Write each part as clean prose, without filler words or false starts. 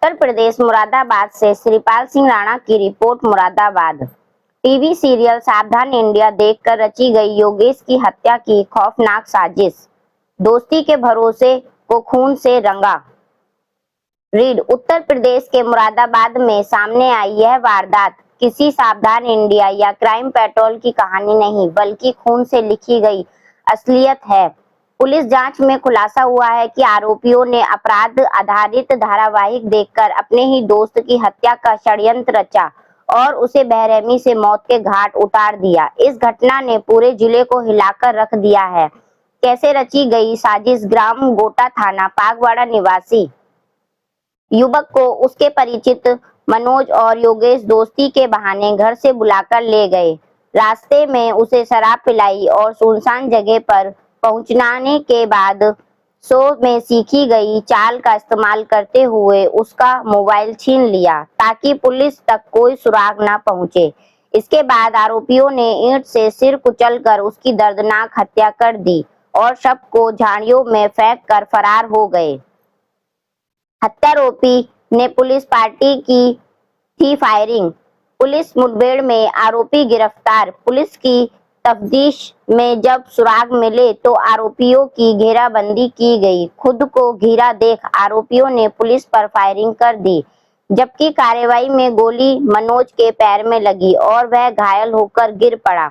उत्तर प्रदेश मुरादाबाद से श्रीपाल सिंह राणा की report. Moradabad TV serial सावधान इंडिया देखकर रची गई योगेश की हत्या की खौफनाक साजिश, दोस्ती के भरोसे को खून से रंगा। रीड उत्तर प्रदेश के मुरादाबाद में सामने आई यह वारदात किसी सावधान इंडिया या क्राइम पेट्रोल की कहानी नहीं, बल्कि खून से लिखी गई असलियत है। पुलिस जांच में खुलासा हुआ है कि आरोपियों ने अपराध आधारित धारावाहिक देखकर अपने ही दोस्त की हत्या का षड्यंत्र रचा और उसे बेरहमी से मौत के घाट उतार दिया। इस घटना ने पूरे जिले को हिलाकर रख दिया है। कैसे रची गई साजिश? ग्राम गोटा थाना पागवाड़ा निवासी युवक को उसके परिचित मनोज और योगेश दोस्ती के बहाने घर से बुलाकर ले गए। रास्ते में उसे शराब पिलाई और सुनसान जगह पर पहुंचाने के बाद शो में सीखी गई चाल का इस्तेमाल करते हुए उसका मोबाइल छीन लिया ताकि पुलिस तक कोई सुराग न पहुंचे। इसके बाद आरोपियों ने ईंट से सिर कुचलकर उसकी दर्दनाक हत्या कर दी और शव को झाड़ियों में फेंक कर फरार हो गए। हत्यारोपी ने पुलिस पार्टी की थी फायरिंग। पुलिस मुठभेड़ में आरोपी गिरफ्तार। पुलिस की तफ्तीश में जब सुराग मिले तो आरोपियों की घेराबंदी की गई। खुद को घिरा देख आरोपियों ने पुलिस पर फायरिंग कर दी, जबकि कार्रवाई में गोली मनोज के पैर में लगी और वह घायल होकर गिर पड़ा।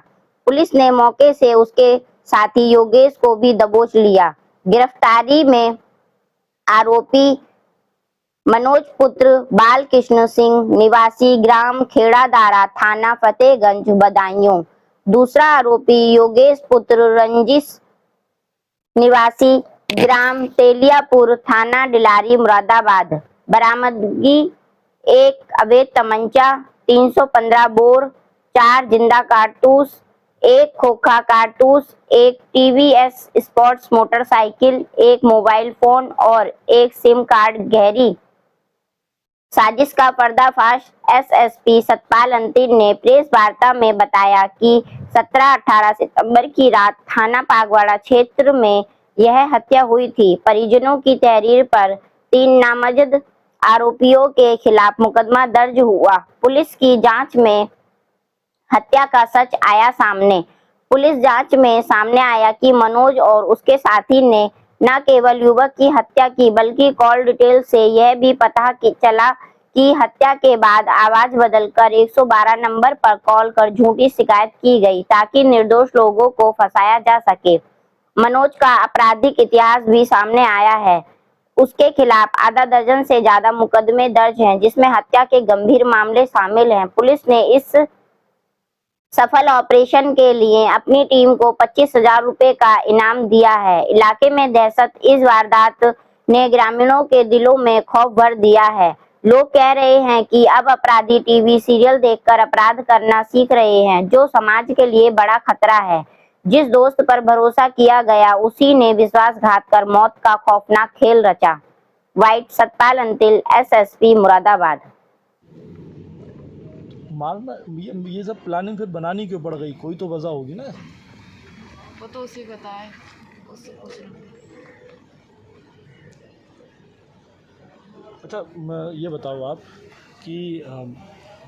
पुलिस ने मौके से उसके साथी योगेश को भी दबोच लिया। गिरफ्तारी में आरोपी मनोज पुत्र बालकृष्ण सिंह निवासी ग्राम खेड़ादारा थाना फतेहगंज बदायूं, दूसरा आरोपी योगेश पुत्र रंजिश निवासी ग्राम तेलियापुर थाना डिलारी मुरादाबाद। बरामदगी एक अवैध तमंचा, 315 बोर, 4 जिंदा कारतूस, 1 खोखा कारतूस, एक TVS sports motorcycle, 1 mobile phone और 1 सिम कार्ड। गहरी साजिश का पर्दाफाश। एसएसपी सतपाल अंतिल ने प्रेस वार्ता में बताया कि 17-18 सितंबर की रात थाना पागवाड़ा क्षेत्र में यह हत्या हुई थी। परिजनों की तहरीर पर 3 नामजद आरोपियों के खिलाफ मुकदमा दर्ज हुआ। पुलिस की जांच में हत्या का सच आया सामने। पुलिस जांच में सामने आया कि मनोज और उसके साथी ने न केवल युवक की हत्या की, बल्कि कॉल डिटेल से यह भी पता चला कि हत्या के बाद आवाज बदलकर 112 नंबर पर कॉल कर झूठी शिकायत की गई ताकि निर्दोष लोगों को फंसाया जा सके। मनोज का आपराधिक इतिहास भी सामने आया है। उसके खिलाफ आधा दर्जन से ज्यादा मुकदमे दर्ज हैं, जिसमें हत्या के गंभीर मामले शामिल हैं। पुलिस ने इस सफल ऑपरेशन के लिए अपनी टीम को 25,000 रुपए का इनाम दिया है। इलाके में दहशत। इस वारदात ने ग्रामीणों के दिलों में खौफ भर दिया है। लोग कह रहे हैं कि अब अपराधी टीवी सीरियल देखकर अपराध करना सीख रहे हैं, जो समाज के लिए बड़ा खतरा है। जिस दोस्त पर भरोसा किया गया, उसी ने विश्वासघात कर मौत का खौफनाक खेल रचा। White Satpal Antil, SSP Moradabad. मारना ये सब प्लानिंग फिर बनानी क्यों पड़ गई? कोई तो वजह होगी ना। वो तो उसे बताए, उससे पूछ रहा हूँ। अच्छा, ये बताओ आप कि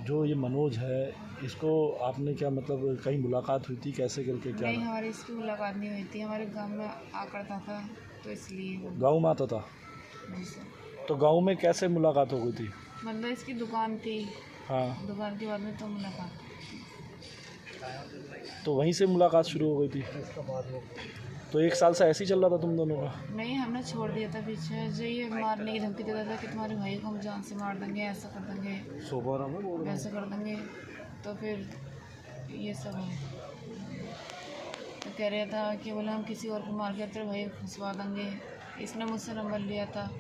जो ये मनोज है, इसको आपने क्या मतलब कहीं मुलाकात हुई थी, कैसे करके क्या? नहीं, हमारी इसकी मुलाकात नहीं हुई थी। हमारे गांव में आ करता था तो इसलिए। गांव में आता था? नहीं सर। तो गांव में कैसे मुलाकात हो गई थी? मतलब इसकी दुकान थी। हाँ, दुकान के बाद में तो मुलाकात। तो वहीं से मुलाकात शुरू हो गई थी। तो 1 साल से ऐसे ही चल रहा था तुम दोनों का? नहीं, हमने छोड़ दिया था पीछे। जो ये मारने की धमकी देता था कि तुम्हारे भाई को हम जान से मार देंगे, ऐसा कर देंगे, वैसा कर देंगे। तो फिर ये सब है। तो कह रहा था कि बोले हम किसी और को मार के तेरे भाई को फंसवा देंगे। इसने मुझसे नंबर लिया था।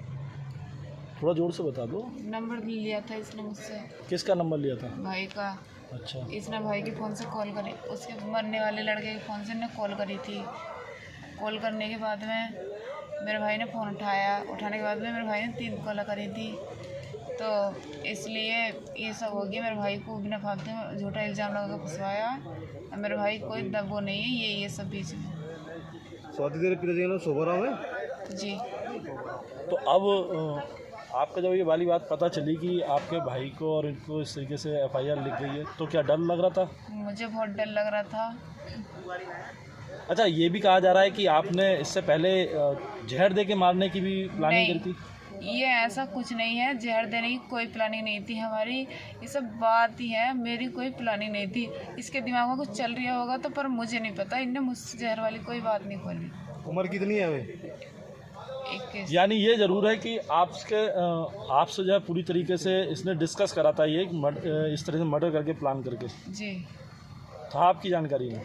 थोड़ा जोर से बता दो। नंबर लिया था इसने मुझसे। किसका नंबर लिया था? भाई का। अच्छा। इसने भाई के फ़ोन से कॉल करी, उसके मरने वाले लड़के के फ़ोन से ने कॉल करी थी। कॉल करने के बाद में मेरे भाई ने फ़ोन उठाया। उठाने के बाद में मेरे भाई ने 3 कॉल करी थी। तो इसलिए ये सब हो गया। मेरे भाई को बिना फालतू में झूठा इल्ज़ाम लगा कर फंसवाया। और मेरे भाई कोई दबो नहीं है, ये सब बीच में। स्वाति तेरे पिताजी का नाम शोभाराम है? जी। तो अब आपका जब ये वाली बात पता चली कि आपके भाई को और इनको इस तरीके से एफआईआर लिख गई है, तो क्या डर लग रहा था? मुझे बहुत डर लग रहा था। अच्छा, ये भी कहा जा रहा है कि आपने इससे पहले जहर दे के मारने की भी प्लानिंग नहीं, करी थी। ये ऐसा कुछ नहीं है, जहर देने की कोई प्लानिंग नहीं थी हमारी। ये सब बात ही है, मेरी कोई प्लानिंग नहीं थी। इसके दिमाग में कुछ चल रहा होगा तो, पर मुझे नहीं पता। इनने मुझसे जहर वाली कोई बात नहीं खोली। उम्र कितनी है वे? 21। यानी ये ज़रूर है कि आपसे जो है पूरी तरीके से इसने डिस्कस करा था ये इस तरह से मर्डर करके प्लान करके जी, था आपकी जानकारी में?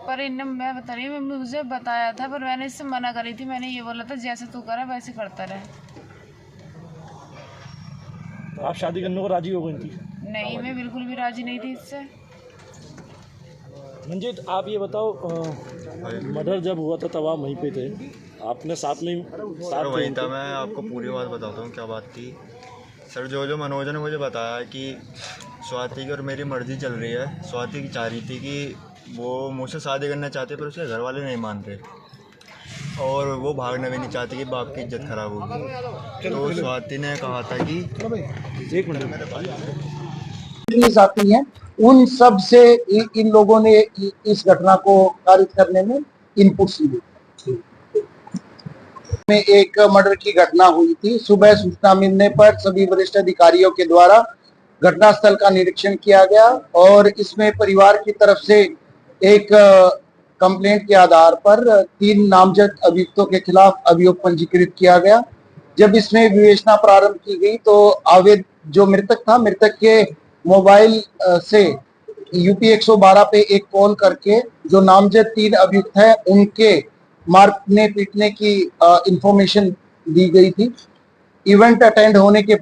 पर इनने, मैं बता रही हूँ, मुझे बताया था, पर मैंने इससे मना करी थी। मैंने ये बोला था जैसे तू करे वैसे करता रहे। तो आप शादी करने को राजी हो गई थी? नहीं, मैं बिल्कुल भी राजी नहीं थी इससे। मंजीत, आप ये बताओ, मर्डर जब हुआ था तब आप वहीं पे थे, आपने साथ में सर वही था। मैं आपको पूरी बात बताता हूँ क्या बात थी। सर जो मनोज ने मुझे बताया कि स्वाति की और मेरी मर्जी चल रही है। स्वाति की चाह रही थी कि वो मुझसे शादी करना चाहते, पर उसके घर वाले नहीं मान रहे और वो भागना भी नहीं चाहती कि बाप की इज्जत खराब होगी। तो स्वाति ने कहा था कि एक मिनट पुलिस आती है, उन सब से इन लोगों ने इस घटना को कारित करने में इनपुट्स लिए। में एक मर्डर की घटना हुई थी। सुबह सूचना मिलने पर सभी वरिष्ठ अधिकारियों के द्वारा घटनास्थल का निरीक्षण किया गया और इसमें परिवार की तरफ से एक कंप्लेंट के आधार पर 3 नामजद अभियुक्तों के खिलाफ अभियोग पंजीकृत किया गया। जब इसमें विवेचना प्रारंभ की गई तो जो मृतक था, मृतक के मोबाइल से यूपी 112 पे एक कॉल करके जो नामजद 3 अभियुक्त हैं उनके मारने पीटने की इंफॉर्मेशन दी गई थी। इवेंट अटेंड होने के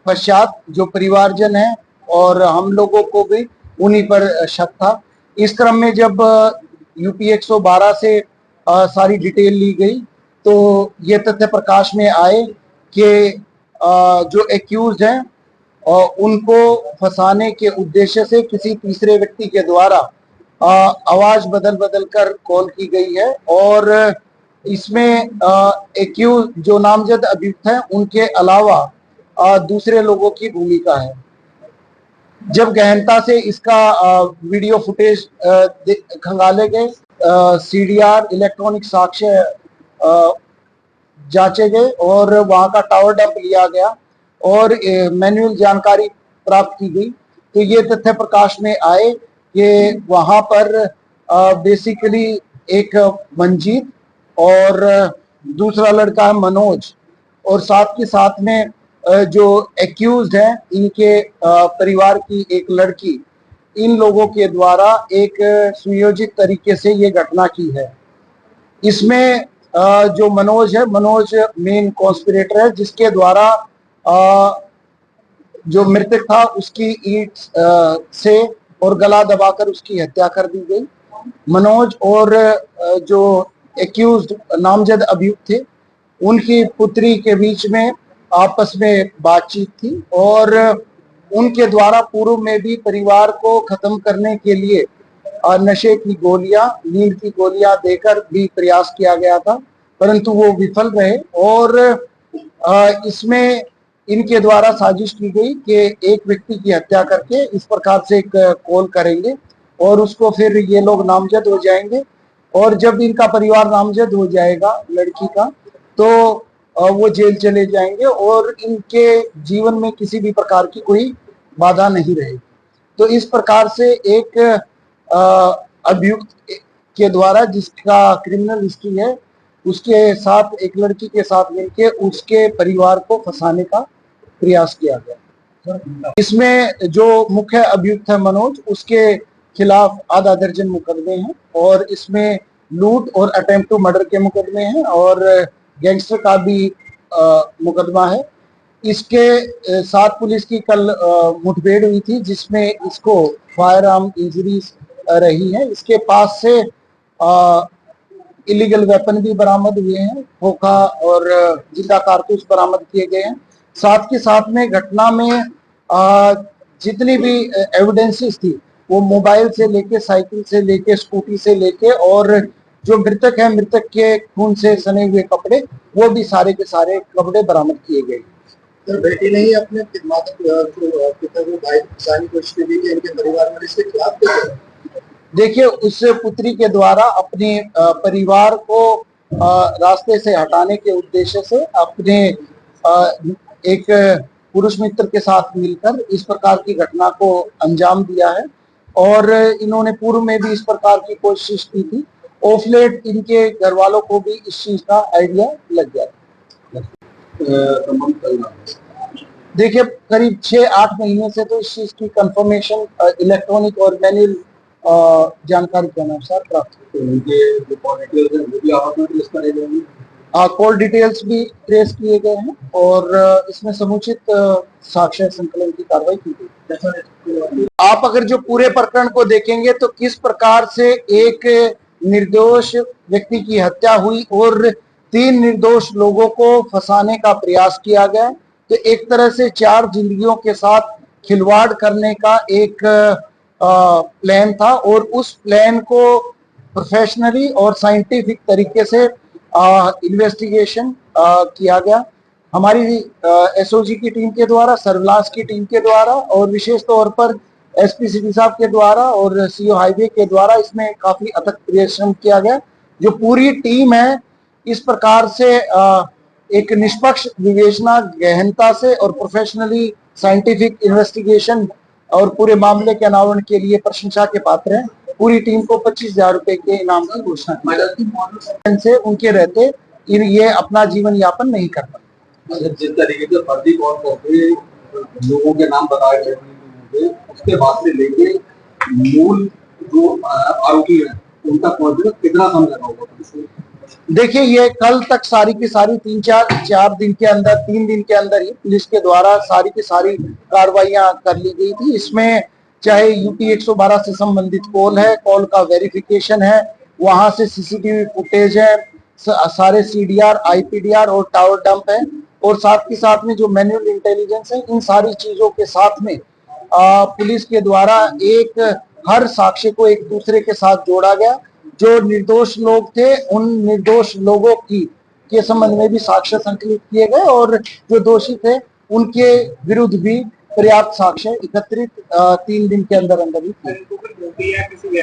पश्चात जो परिवारजन है और हम लोगों को भी उन्हीं पर शक था। इस क्रम में जब यूपी 112 से सारी डिटेल ली गई तो ये तथ्य प्रकाश में आए कि जो एक्यूज हैं उनको फंसाने के उद्देश्य से किसी तीसरे व्यक्ति के द्वारा आवाज बदल बदल कर कॉल की गई है और इसमें एक्यूज जो नामजद अभियुक्त हैं उनके अलावा दूसरे लोगों की भूमिका है। जब गहनता से इसका वीडियो फुटेज खंगाले गए, सीडीआर इलेक्ट्रॉनिक साक्ष्य जांचे गए और वहां का टावर डंप लिया गया और मैन्युअल जानकारी प्राप्त की गई तो ये तथ्य प्रकाश में आए कि वहां पर बेसिकली एक मंजीत और दूसरा लड़का मनोज और साथ के साथ में जो एक्यूज्ड हैं इनके परिवार की एक लड़की, इन लोगों के द्वारा एक सुयोजित तरीके से ये घटना की है। इसमें जो मनोज है, मनोज मेन कॉन्स्पिरेटर है जिसके द्वारा जो मृतक था उसकी ईंट से और गला दबाकर उसकी हत्या कर दी गई। मनोज और जो एक्यूज्ड नामजद अभियुक्त थे उनकी पुत्री के बीच में आपस में बातचीत थी और उनके द्वारा पूर्व में भी परिवार को खत्म करने के लिए नशे की गोलियां, नींद की गोलियां देकर भी प्रयास किया गया था परंतु वो विफल रहे और इसमें इनके द्वारा साजिश की गई कि एक व्यक्ति की हत्या करके इस प्रकार से एक कॉल करेंगे और उसको फिर ये लोग नामजद हो जाएंगे और जब इनका परिवार नामजद हो जाएगा लड़की का तो वो जेल चले जाएंगे और इनके जीवन में किसी भी प्रकार की कोई बाधा नहीं रहेगी। तो इस प्रकार से एक अभियुक्त के द्वारा जिसका क्रिमिनल हिस्ट्री है उसके साथ एक लड़की के साथ मिलकर उसके परिवार को फंसाने का प्रयास किया गया। इसमें जो मुख्य अभियुक्त है मनोज, उसके खिलाफ आधा दर्जन मुकदमे हैं और इसमें लूट और अटेम्प्ट टू मर्डर के मुकदमे हैं और गैंगस्टर का भी मुकदमा है। इसके साथ पुलिस की कल मुठभेड़ हुई थी जिसमें इसको फायर आर्म इंजरीज रही है। इसके पास से इलीगल वेपन भी बरामद हुए हैं, खोखा और जिंदा कारतूस बरामद किए गए हैं। साथ के साथ में घटना में जितनी भी एविडेंसेस थी वो मोबाइल से लेके, साइकिल से लेके, स्कूटी से लेके और जो मृतक है, मृतक के खून से सने हुए कपड़े, वो भी सारे के सारे कपड़े बरामद किए गए। सर बेटी ने ही अपने पिता को भाई फंसाने की कोशिश की थी, इनके परिवार वाले इसके खिलाफ थे। देखिए, उस पुत्री के द्वारा अपने परिवार को रास्ते से हटाने के उद्देश्य से अपने एक पुरुष मित्र के साथ मिलकर इस प्रकार की घटना को अंजाम दिया है और इन्होंने पूर्व में भी इस प्रकार की कोशिश की थी। ऑफ लेट इनके घर वालों को भी इस चीज का आइडिया लग गया। देखिए, करीब 6-8 महीने से तो इस चीज की कंफर्मेशन इलेक्ट्रॉनिक और मैनुअल जानकारी के अनुसार प्राप्त कॉल डिटेल्स भी ट्रेस किए गए हैं और इसमें समुचित साक्ष्य संकलन की कार्रवाई की गई। आप अगर जो पूरे प्रकरण को देखेंगे तो किस प्रकार से एक निर्दोष व्यक्ति की हत्या हुई और 3 निर्दोष लोगों को फंसाने का प्रयास किया गया, तो एक तरह से 4 जिंदगियों के साथ खिलवाड़ करने का एक प्लान था और उस प्लान को प्रोफेशनली और साइंटिफिक तरीके से इन्वेस्टिगेशन किया गया। हमारी एसओजी की टीम के द्वारा, सर्विलांस की टीम के द्वारा और विशेष तौर पर एसपी सिटी साहब के द्वारा और सीओ हाईवे के द्वारा इसमें काफी अथक परिश्रम किया गया। जो पूरी टीम है इस प्रकार से एक निष्पक्ष विवेचना, गहनता से और प्रोफेशनली साइंटिफिक इन्वेस्टिगेशन और पूरे मामले के अनावरण के लिए प्रशंसा के पात्र हैं। पूरी टीम को 25,000 रुपए के इनाम की घोषणा से उनके रहते ये अपना जीवन यापन नहीं कर पाते। जिस तरीके से फर्जी कॉल करके लोगों के नाम बताए गए उसके बाद से लेके मूल जो आरोपी है उनका कॉन्फिडेंस कितना कम लगा होगा? देखिए, ये कल तक सारी की सारी 3 दिन के अंदर ही पुलिस के द्वारा सारी की सारी कार्रवाइयां कर ली गई थी। इसमें चाहे यूपी 112 से संबंधित कॉल है, कॉल का वेरिफिकेशन है, वहां से सीसीटीवी फुटेज है, सारे सीडीआर, आईपीडीआर और टावर डंप है और साथ के साथ में जो मैनुअल इंटेलिजेंस है, इन सारी चीजों के साथ में पुलिस के द्वारा हर साक्ष्य को एक दूसरे के साथ जोड़ा गया। जो निर्दोष लोग थे उन निर्दोष लोगों के संबंध में भी साक्ष्य संकलित किए गए और जो दोषी थे उनके विरुद्ध भी पर्याप्त साक्ष्य एकत्रित 3 दिन के अंदर ही किए।